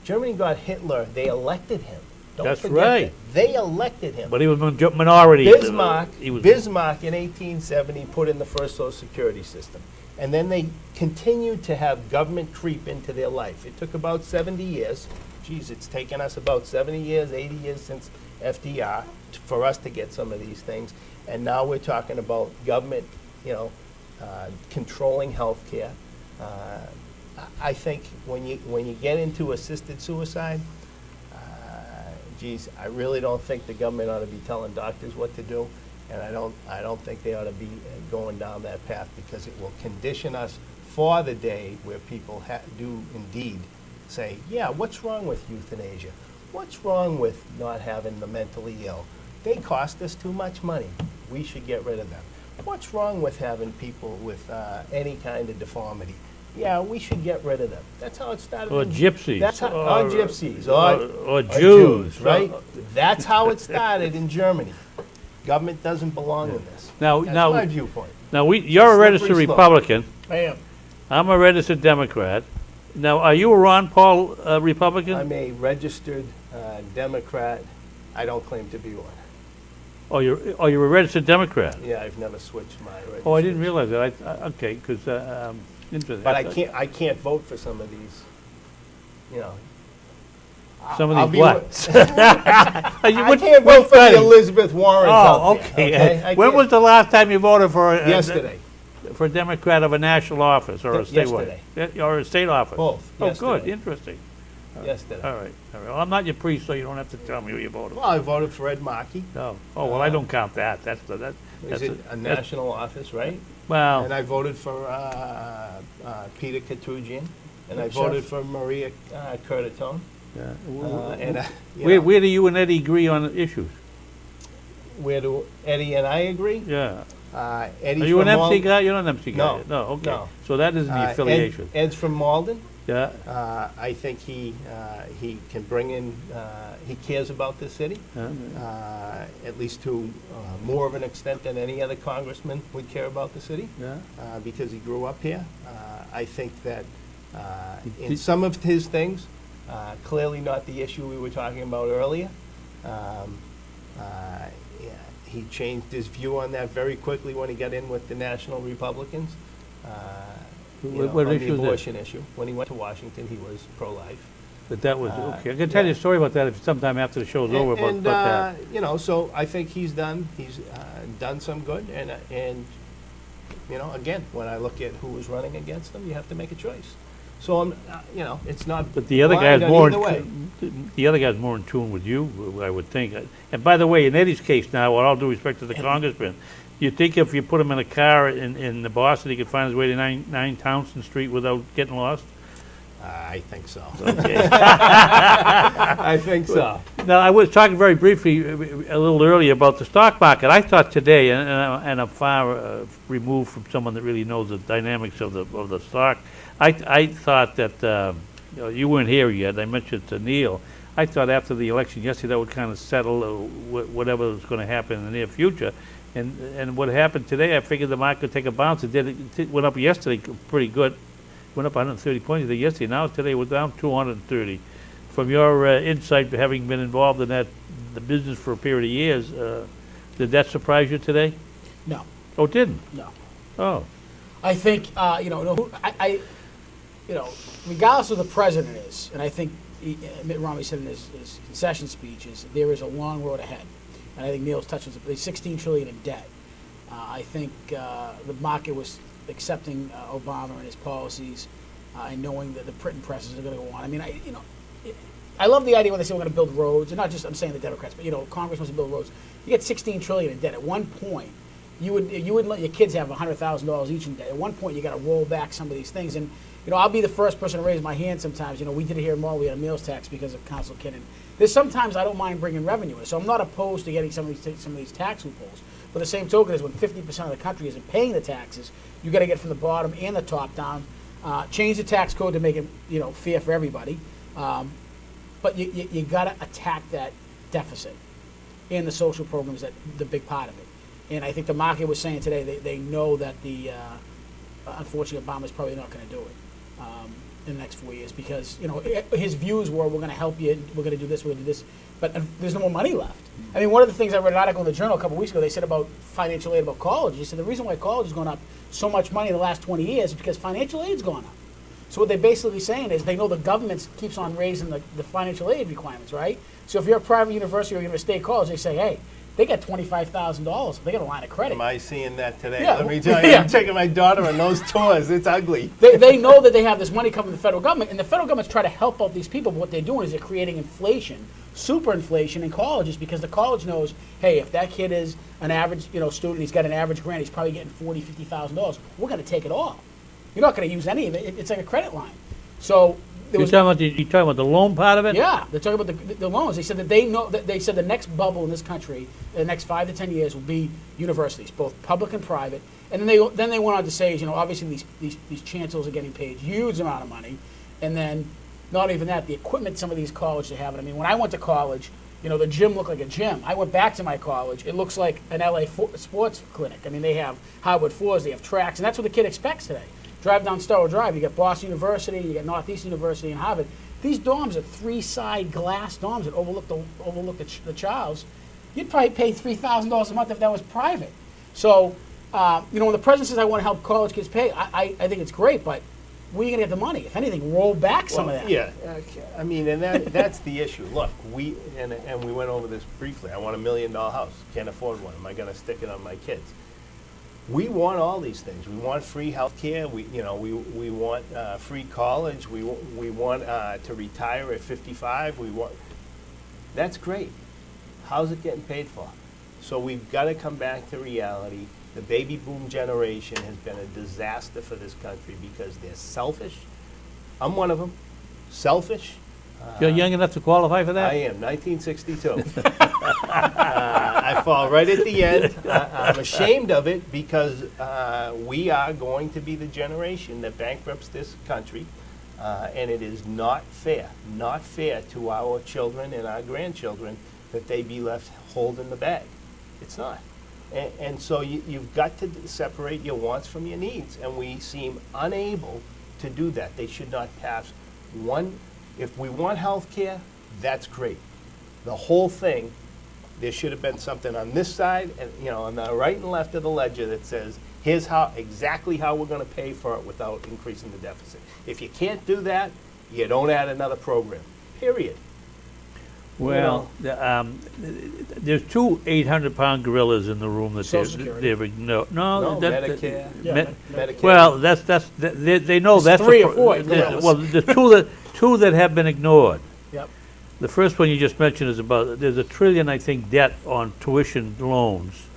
Germany got Hitler, they elected him. Don't That's forget right. that. They elected him. But he was minority. Bismarck He was in 1870 put in the first Social Security system. And then they continued to have government creep into their life. It took about 70 years. Geez, it's taken us about 70 years, 80 years since FDR for us to get some of these things. And now we're talking about government, controlling health care. I think when you get into assisted suicide, geez, I really don't think the government ought to be telling doctors what to do, and I don't think they ought to be going down that path, because it will condition us for the day where people do indeed say, yeah, what's wrong with euthanasia? What's wrong with not having the mentally ill? They cost us too much money. We should get rid of them. What's wrong with having people with any kind of deformity? Yeah, we should get rid of them. That's how it started. Or gypsies. That's how, or gypsies. Or Jews. Right? That's how it started in Germany. Government doesn't belong in this. That's my viewpoint. Now, you're a registered Slippery slope. Republican. I am. I'm a registered Democrat. Now, are you a Ron Paul Republican? I'm a registered Democrat. I don't claim to be one. Oh, you're a registered Democrat. Yeah, I've never switched my registration. Oh, I didn't realize that. Okay, because interesting. But I can't vote for some of these. Some I'll of be these what? I can't vote for the Elizabeth Warrens out Oh, there, okay. When was the last time you voted for yesterday? For a Democrat of a national office or a statewide? Yesterday. Or a state office? Both. Oh, Yesterday. good. Interesting. Yesterday. All right. Well, I'm not your priest, so you don't have to tell me who you voted for. Well, I voted for Ed Markey. No. Oh, well, I don't count that. That's He's in a national office, right? well. And I voted for Peter Katoujian, and I voted for Maria Curtatone. Yeah. Where do you and Eddie agree on issues? Where do Eddie and I agree? Yeah. Eddie's Are you an from MC guy? You're not an MC guy. No. No. Okay. No. So that isn't the affiliation. Ed's from Malden. Yeah. I think he can bring in. He cares about the city, at least to more of an extent than any other congressman would care about the city. Yeah. Because he grew up here. I think that in some of his things, clearly not the issue we were talking about earlier. He changed his view on that very quickly when he got in with the National Republicans. What on issue the is that? abortion issue. When he went to Washington, he was pro-life. But that was okay. I can tell you a story about that if sometime after the show's over about that. So I think he's done some good, and again, when I look at who was running against him, you have to make a choice. So I'm, it's not. But the other guy's more. The other guy's more in tune with you, I would think. And by the way, in Eddie's case now, with all due respect to the congressman, you think if you put him in a car in Boston, he could find his way to 9 Townsend Street without getting lost? I think so. Okay. I think so. Now, I was talking very briefly a little earlier about the stock market. I thought today, and I'm far removed from someone that really knows the dynamics of the stock. I thought that you weren't here yet. I mentioned to Neil. I thought after the election yesterday that would kind of settle whatever was going to happen in the near future. And what happened today, I figured the market would take a bounce. It went up yesterday pretty good. Went up 130 points yesterday. Now today we're down 230. From your insight, having been involved in the business for a period of years, did that surprise you today? No. Oh, it didn't? No. Oh. I think regardless of who the president is, and I think Mitt Romney said in his concession speech, is there is a long road ahead. And I think Neil's touched on it. There's $16 trillion in debt. I think the market was accepting Obama and his policies, and knowing that the printing presses are going to go on. I mean, I love the idea when they say we're going to build roads, and not just I'm saying the Democrats, but Congress wants to build roads. You get $16 trillion in debt. At one point, you would let your kids have $100,000 each in debt. At one point, you got to roll back some of these things, and I'll be the first person to raise my hand sometimes. We did it here in Malden. We had a meals tax because of Councilor Kinnon. There's sometimes I don't mind bringing revenue in, so I'm not opposed to getting some of these tax loopholes. But the same token is when 50% of the country isn't paying the taxes, you got to get from the bottom and the top down. Change the tax code to make it fair for everybody, but you got to attack that deficit and the social programs that the big part of it. And I think the market was saying today they know that unfortunately Obama's probably not going to do it. in the next 4 years because, you know, his views were, we're going to help you, we're going to do this, we're going to do this, but there's no more money left. I mean, one of the things I read an article in the Journal a couple weeks ago, they said about financial aid about college. They said the reason why college has gone up so much money in the last 20 years is because financial aid's gone up. So what they're basically saying is they know the government keeps on raising the financial aid requirements, right? So if you're a private university or you're a state college, they say, hey, they got $25,000. They got a line of credit. Am I seeing that today? Yeah. Let me tell you, I'm taking my daughter on those tours. It's ugly. They know that they have this money coming from the federal government, and the federal government's trying to help out these people, but what they're doing is they're creating inflation, super inflation in colleges, because the college knows, hey, if that kid is an average, you know, student, he's got an average grant, he's probably getting $40,000, $50,000. We're going to take it all. You're not going to use any of it. It's like a credit line. So you're talking about the loan part of it? Yeah, they're talking about the loans. They said that they know that they said the next bubble in this country, the next 5 to 10 years, will be universities, both public and private. And then they went on to say, you know, obviously these chancellors are getting paid huge amount of money, and then not even that, the equipment some of these colleges have. I mean, when I went to college, you know, the gym looked like a gym. I went back to my college; it looks like an LA sports clinic. I mean, they have hardwood floors, they have tracks, and that's what the kid expects today. Drive down Starro Drive, you got Boston University, you got Northeast University and Harvard. These dorms are 3-side glass dorms that overlook the Charles. You'd probably pay $3,000 a month if that was private. So, you know, when the president says I want to help college kids pay, I think it's great, but where are you going to get the money? If anything, roll back some of that. Yeah, I mean, and that's the issue. Look, we went over this briefly. I want $1 million house. Can't afford one. Am I going to stick it on my kids? We want all these things. We want free health care. We want free college. We want to retire at 55. That's great. How's it getting paid for? So we've got to come back to reality. The baby boom generation has been a disaster for this country because they're selfish. I'm one of them. Selfish. You're young enough to qualify for that? I am, 1962. I fall right at the end. I'm ashamed of it because we are going to be the generation that bankrupts this country, and it is not fair to our children and our grandchildren that they be left holding the bag. It's not. And so you've got to separate your wants from your needs, and we seem unable to do that. They should not pass one. If we want health care, that's great. The whole thing, there should have been something on this side and, you know, on the right and left of the ledger that says, here's exactly how we're going to pay for it without increasing the deficit. If you can't do that, you don't add another program, period. Well, there's two 800-pound gorillas in the room that they've ignored. No, Medicare. Medicare. Well, they know that's 3 or 4 gorillas. Well, the two that have been ignored. Yep. The first one you just mentioned is about there's $1 trillion, I think, debt on tuition loans,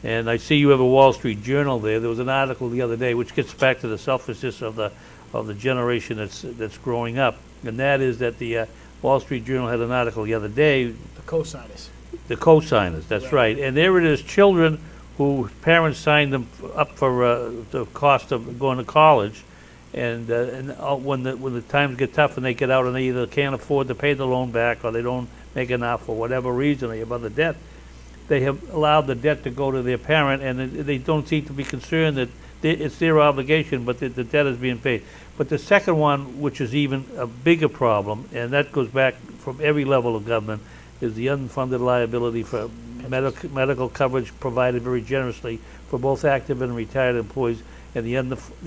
and I see you have a Wall Street Journal there. There was an article the other day which gets back to the selfishness of the generation that's growing up, and that is that the Wall Street Journal had an article the other day. The co-signers. The co-signers, that's right. And there it is, children whose parents signed them up for the cost of going to college, and when the times get tough and they get out and they either can't afford to pay the loan back or they don't make enough for whatever reason, they have other debt, they have allowed the debt to go to their parent, and they don't seem to be concerned that it's their obligation, but the debt is being paid. But the second one, which is even a bigger problem, and that goes back from every level of government, is the unfunded liability for medical coverage provided very generously for both active and retired employees, and the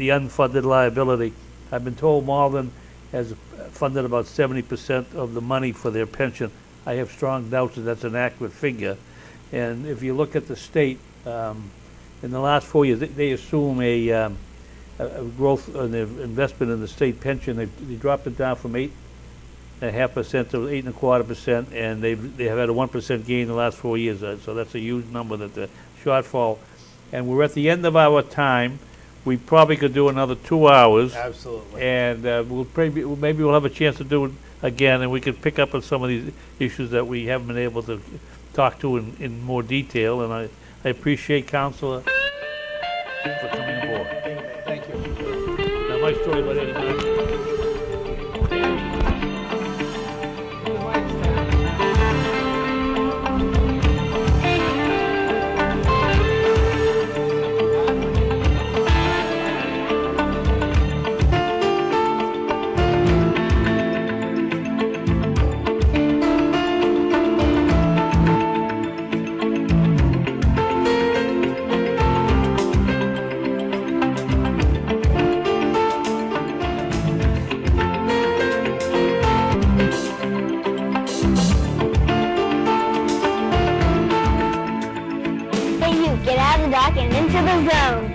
unfunded liability. I've been told Malden has funded about 70% of the money for their pension. I have strong doubts that that's an accurate figure. And if you look at the state, in the last 4 years, they assume a growth in their investment in the state pension. They dropped it down from 8.5% to 8.25%, and they have had a 1% gain in the last 4 years. So that's a huge number, that the shortfall. And we're at the end of our time. We probably could do another 2 hours. Absolutely. And maybe we'll have a chance to do it again, and we could pick up on some of these issues that we haven't been able to talk to in more detail. And I appreciate Councillor for coming aboard. Thank you. Now, my story about Eddie Martin. Zone.